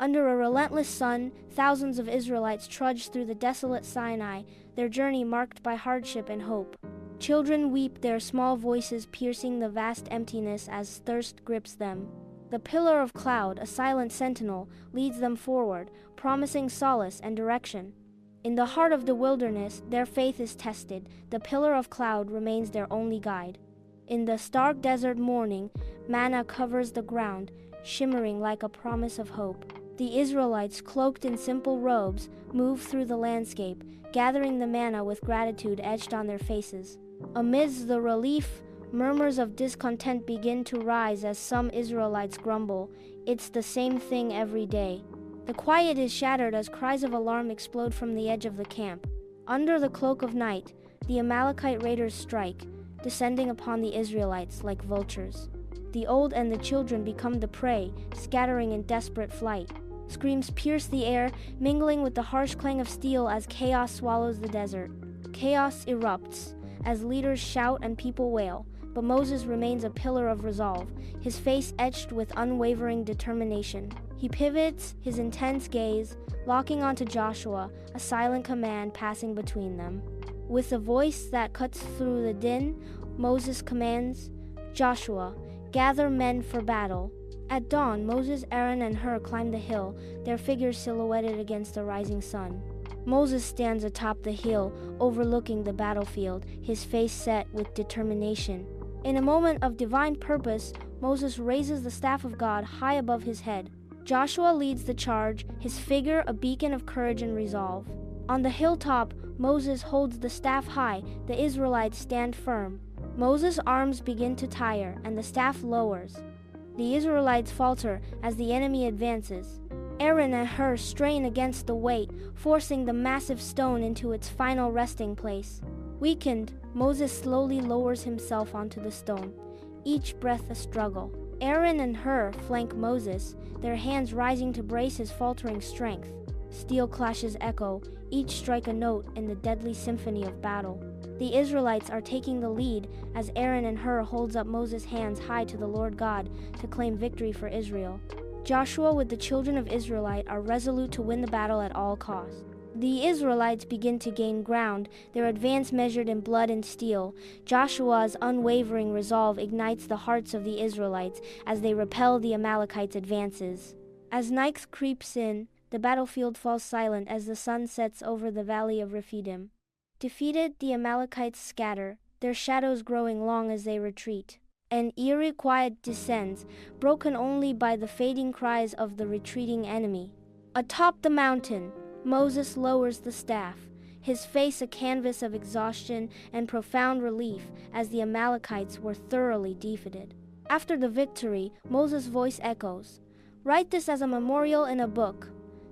Under a relentless sun, thousands of Israelites trudge through the desolate Sinai, their journey marked by hardship and hope. Children weep, their small voices piercing the vast emptiness as thirst grips them. The pillar of cloud, a silent sentinel, leads them forward, promising solace and direction. In the heart of the wilderness, their faith is tested. The pillar of cloud remains their only guide. In the stark desert morning, manna covers the ground, shimmering like a promise of hope. The Israelites, cloaked in simple robes, move through the landscape, gathering the manna with gratitude etched on their faces. Amidst the relief, murmurs of discontent begin to rise as some Israelites grumble. It's the same thing every day. The quiet is shattered as cries of alarm explode from the edge of the camp. Under the cloak of night, the Amalekite raiders strike, descending upon the Israelites like vultures. The old and the children become the prey, scattering in desperate flight. Screams pierce the air, mingling with the harsh clang of steel as chaos swallows the desert. Chaos erupts as leaders shout and people wail, but Moses remains a pillar of resolve, his face etched with unwavering determination. He pivots, his intense gaze locking onto Joshua, a silent command passing between them. With a voice that cuts through the din, Moses commands, "Joshua, gather men for battle." At dawn, Moses, Aaron, and Hur climb the hill, their figures silhouetted against the rising sun. Moses stands atop the hill, overlooking the battlefield, his face set with determination. In a moment of divine purpose, Moses raises the staff of God high above his head. Joshua leads the charge, his figure a beacon of courage and resolve. On the hilltop, Moses holds the staff high, the Israelites stand firm. Moses' arms begin to tire, and the staff lowers. The Israelites falter as the enemy advances. Aaron and Hur strain against the weight, forcing the massive stone into its final resting place. Weakened, Moses slowly lowers himself onto the stone, each breath a struggle. Aaron and Hur flank Moses, their hands rising to brace his faltering strength. Steel clashes echo, each strike a note in the deadly symphony of battle. The Israelites are taking the lead as Aaron and Hur holds up Moses' hands high to the Lord God to claim victory for Israel. Joshua with the children of Israelite are resolute to win the battle at all costs. The Israelites begin to gain ground, their advance measured in blood and steel. Joshua's unwavering resolve ignites the hearts of the Israelites as they repel the Amalekites' advances. As night creeps in, the battlefield falls silent as the sun sets over the valley of Rephidim. Defeated, the Amalekites scatter, their shadows growing long as they retreat. An eerie quiet descends, broken only by the fading cries of the retreating enemy. Atop the mountain, Moses lowers the staff, his face a canvas of exhaustion and profound relief as the Amalekites were thoroughly defeated. After the victory, Moses' voice echoes, "Write this as a memorial in a book."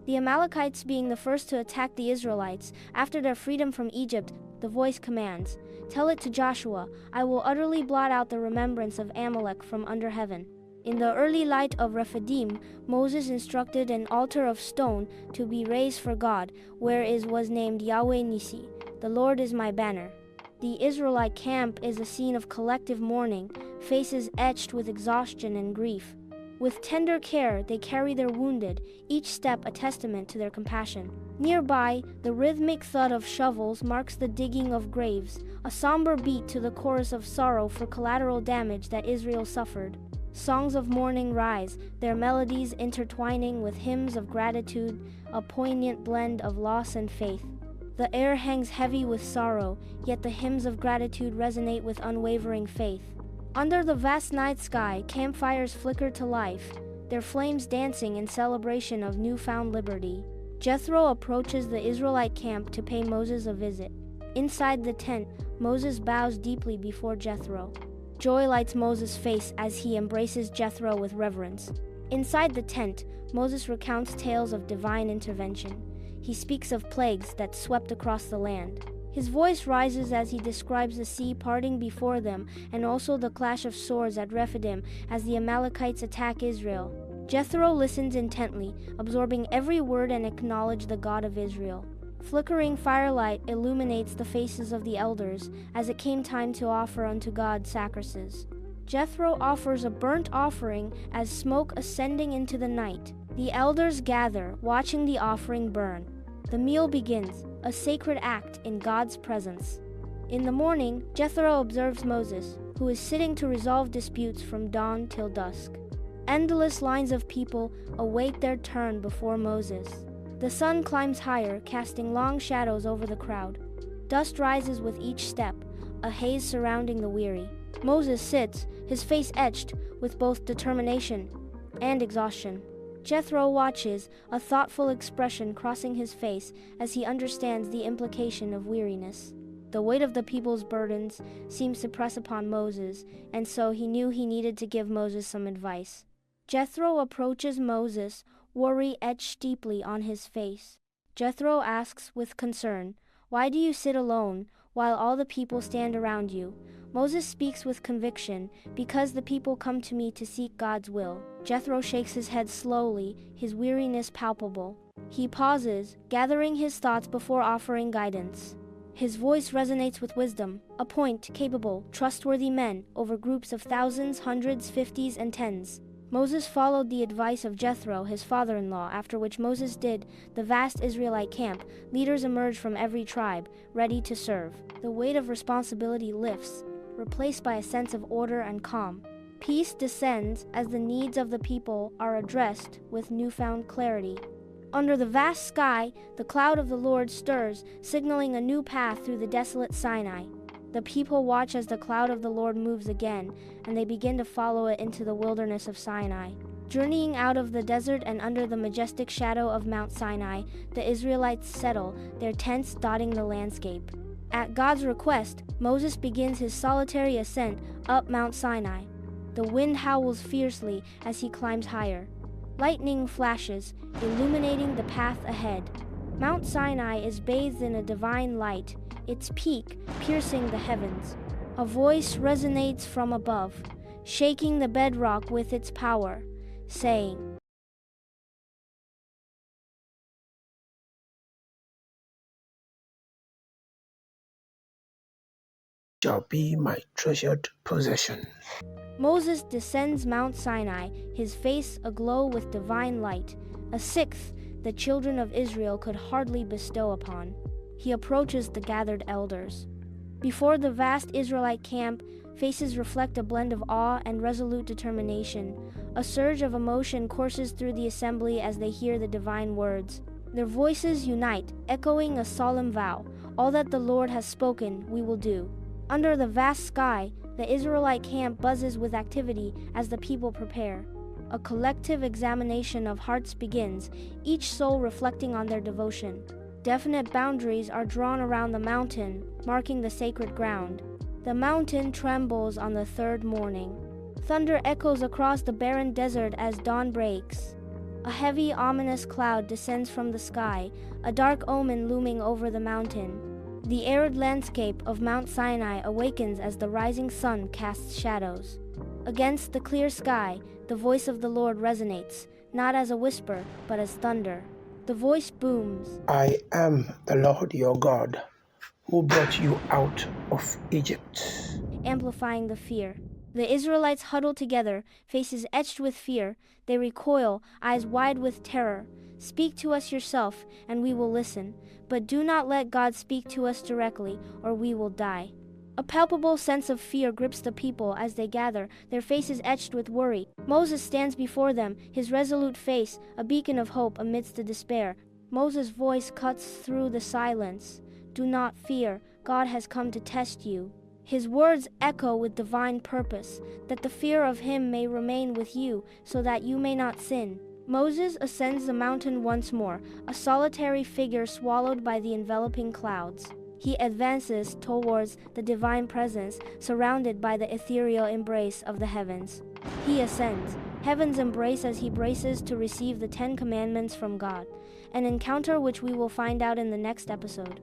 The Amalekites being the first to attack the Israelites after their freedom from Egypt, the voice commands, "Tell it to Joshua, I will utterly blot out the remembrance of Amalek from under heaven." In the early light of Rephidim, Moses instructed an altar of stone to be raised for God, where was named Yahweh Nissi, the Lord is my banner. The Israelite camp is a scene of collective mourning, faces etched with exhaustion and grief. With tender care, they carry their wounded, each step a testament to their compassion. Nearby, the rhythmic thud of shovels marks the digging of graves, a somber beat to the chorus of sorrow for collateral damage that Israel suffered. Songs of mourning rise, their melodies intertwining with hymns of gratitude, a poignant blend of loss and faith. The air hangs heavy with sorrow, yet the hymns of gratitude resonate with unwavering faith. Under the vast night sky, campfires flicker to life, their flames dancing in celebration of newfound liberty. Jethro approaches the Israelite camp to pay Moses a visit. Inside the tent, Moses bows deeply before Jethro. Joy lights Moses' face as he embraces Jethro with reverence. Inside the tent, Moses recounts tales of divine intervention. He speaks of plagues that swept across the land. His voice rises as he describes the sea parting before them and also the clash of swords at Rephidim as the Amalekites attack Israel. Jethro listens intently, absorbing every word and acknowledges the God of Israel. Flickering firelight illuminates the faces of the elders as it came time to offer unto God sacrifices. Jethro offers a burnt offering as smoke ascending into the night. The elders gather, watching the offering burn. The meal begins, a sacred act in God's presence. In the morning, Jethro observes Moses, who is sitting to resolve disputes from dawn till dusk. Endless lines of people await their turn before Moses. The sun climbs higher, casting long shadows over the crowd. Dust rises with each step, a haze surrounding the weary. Moses sits, his face etched with both determination and exhaustion. Jethro watches, a thoughtful expression crossing his face as he understands the implication of weariness. The weight of the people's burdens seems to press upon Moses, and so he knew he needed to give Moses some advice. Jethro approaches Moses, worry etched deeply on his face. Jethro asks with concern, "Why do you sit alone while all the people stand around you?" Moses speaks with conviction, "Because the people come to me to seek God's will." Jethro shakes his head slowly, his weariness palpable. He pauses, gathering his thoughts before offering guidance. His voice resonates with wisdom. Appoint capable, trustworthy men over groups of thousands, hundreds, fifties, and tens. Moses followed the advice of Jethro, his father-in-law, after which Moses did the vast Israelite camp. Leaders emerged from every tribe, ready to serve. The weight of responsibility lifts, replaced by a sense of order and calm. Peace descends as the needs of the people are addressed with newfound clarity. Under the vast sky, the cloud of the Lord stirs, signaling a new path through the desolate Sinai. The people watch as the cloud of the Lord moves again, and they begin to follow it into the wilderness of Sinai. Journeying out of the desert and under the majestic shadow of Mount Sinai, the Israelites settle, their tents dotting the landscape. At God's request, Moses begins his solitary ascent up Mount Sinai. The wind howls fiercely as he climbs higher. Lightning flashes, illuminating the path ahead. Mount Sinai is bathed in a divine light, its peak piercing the heavens. A voice resonates from above, shaking the bedrock with its power, saying, "Shall be my treasured possession." Moses descends Mount Sinai, his face aglow with divine light, a sixth the children of Israel could hardly bestow upon. He approaches the gathered elders. Before the vast Israelite camp, faces reflect a blend of awe and resolute determination. A surge of emotion courses through the assembly as they hear the divine words. Their voices unite, echoing a solemn vow. All that the Lord has spoken, we will do. Under the vast sky, the Israelite camp buzzes with activity as the people prepare. A collective examination of hearts begins, each soul reflecting on their devotion. Definite boundaries are drawn around the mountain, marking the sacred ground. The mountain trembles on the third morning. Thunder echoes across the barren desert as dawn breaks. A heavy, ominous cloud descends from the sky, a dark omen looming over the mountain. The arid landscape of Mount Sinai awakens as the rising sun casts shadows. Against the clear sky, the voice of the Lord resonates, not as a whisper, but as thunder. The voice booms, "I am the Lord your God, who brought you out of Egypt." amplifying the fear. The Israelites huddle together, faces etched with fear. They recoil, eyes wide with terror. "Speak to us yourself, and we will listen. But do not let God speak to us directly, or we will die." A palpable sense of fear grips the people as they gather, their faces etched with worry. Moses stands before them, his resolute face a beacon of hope amidst the despair. Moses' voice cuts through the silence. "Do not fear, God has come to test you." His words echo with divine purpose, that the fear of him may remain with you, so that you may not sin. Moses ascends the mountain once more, a solitary figure swallowed by the enveloping clouds. He advances towards the divine presence, surrounded by the ethereal embrace of the heavens. He ascends, heaven's embrace as he braces to receive the 10 Commandments from God, an encounter which we will find out in the next episode.